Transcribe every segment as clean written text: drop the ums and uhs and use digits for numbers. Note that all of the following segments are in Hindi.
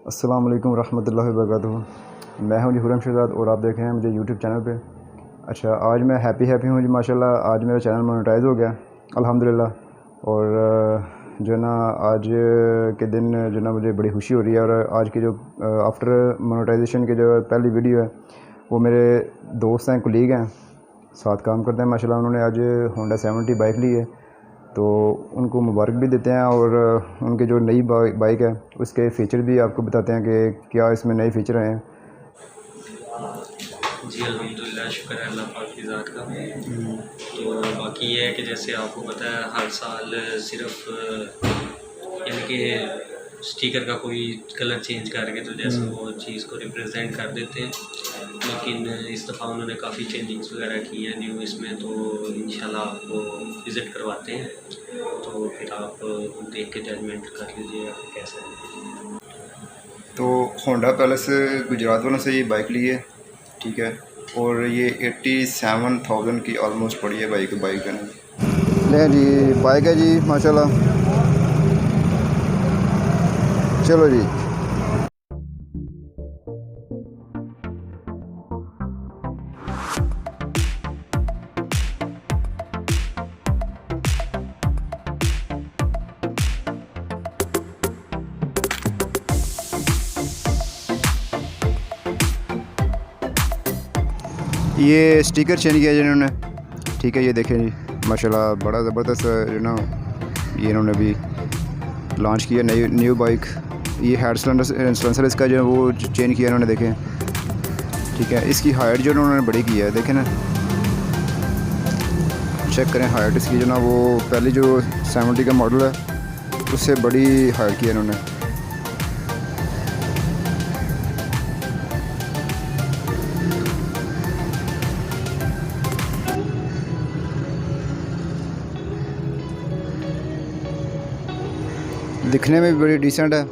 अस्सलाम वालेकुम रहमतुल्लाहि व बरकातुहू। मैं हूं जी हुरम शहजाद और आप देख रहे हैं मुझे यूट्यूब चैनल पे। अच्छा, आज मैं हैप्पी हूं जी माशाल्लाह। आज मेरा चैनल मोनेटाइज हो गया अल्हम्दुलिल्लाह। और जो है ना आज के दिन जो ना मुझे बड़ी खुशी हो रही है। और आज की जो आफ्टर मोनेटाइजेशन की जो पहली वीडियो है वो मेरे दोस्त हैं, कुलीग हैं, साथ काम करते हैं माशाल्लाह। उन्होंने आज होंडा 70 बाइक ली है, तो उनको मुबारक भी देते हैं। और उनके जो नई बाइक है उसके फ़ीचर भी आपको बताते हैं कि क्या इसमें नए फ़ीचर आए हैं। जी अल्हम्दुलिल्लाह, शुक्र है अल्लाह पाक की ज़ात का। तो बाकी ये है कि जैसे आपको पता है हर साल सिर्फ यानी कि स्टिकर का कोई कलर चेंज करके तो जैसे वो चीज़ को रिप्रेजेंट कर देते हैं, लेकिन इस दफ़ा उन्होंने काफ़ी चेंजिंग्स वगैरह की है न्यू इसमें। तो इंशाल्लाह आपको विज़िट करवाते हैं, तो फिर आप देख के जजमेंट कर लीजिए कैसा है। तो होंडा पैलेस गुजरात वालों से ये बाइक ली है, ठीक है। और ये 87,000 की ऑलमोस्ट पड़ी है बाइक का ना। ले जी बाइक है जी माशाल्लाह। चलो जी। ये स्टिकर चेंज किया जिन्होंने, ठीक है। ये देखें जी माशाल्लाह, बड़ा ज़बरदस्त जो ना ये इन्होंने अभी लॉन्च किया न्यू बाइक। ये हेड सिलेंसर इसका जो वो चेंज किया इन्होंने, देखें, ठीक है। इसकी हाइट जो उन्होंने बड़ी की है, देखें ना, चेक करें हाइट इसकी जो ना, वो पहले जो 70 का मॉडल है उससे बड़ी हाइट की है इन्होंने। दिखने में भी बड़ी डिसेंट है।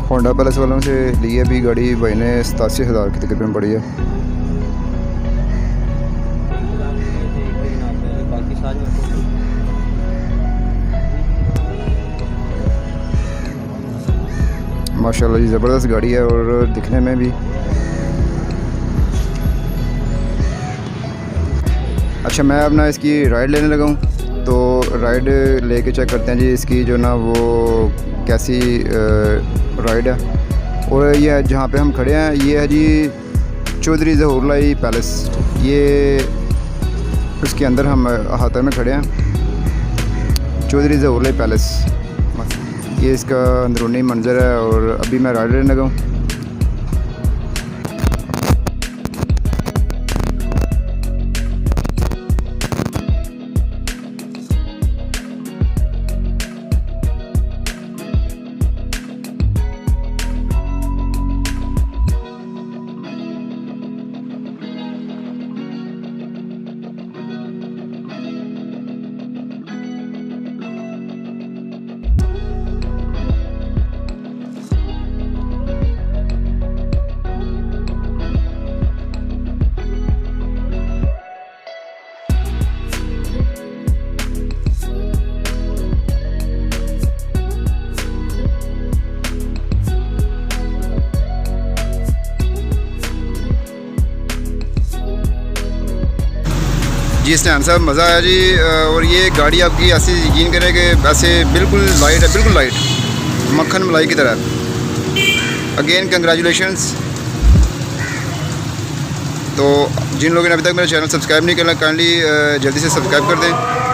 होंडा पैलेस वालों से लिए भी गाड़ी भाई ने 87,000 की तकरीबन पड़ी है। माशाल्लाह जी, ज़बरदस्त गाड़ी है और दिखने में भी। अच्छा, मैं अब ना इसकी राइड लेने लगा हूँ, तो राइड लेके चेक करते हैं जी इसकी जो ना वो कैसी राइड है। और ये जहाँ पे हम खड़े हैं ये है जी चौधरी ज़हूरलाई पैलेस। ये उसके अंदर हम अहाते में खड़े हैं, चौधरी ज़हूरलाई पैलेस। ये इसका अंदरूनी मंजर है और अभी मैं राइड लेने लगा हूँ। जी स्टैंड साहब, मज़ा आया जी। और ये गाड़ी आपकी ऐसे यकीन करें कि ऐसे बिल्कुल लाइट है, बिल्कुल लाइट, मक्खन मलाई की तरह। Again congratulations. तो जिन लोगों ने अभी तक मेरा चैनल सब्सक्राइब नहीं किया, काइंडली जल्दी से सब्सक्राइब कर दें।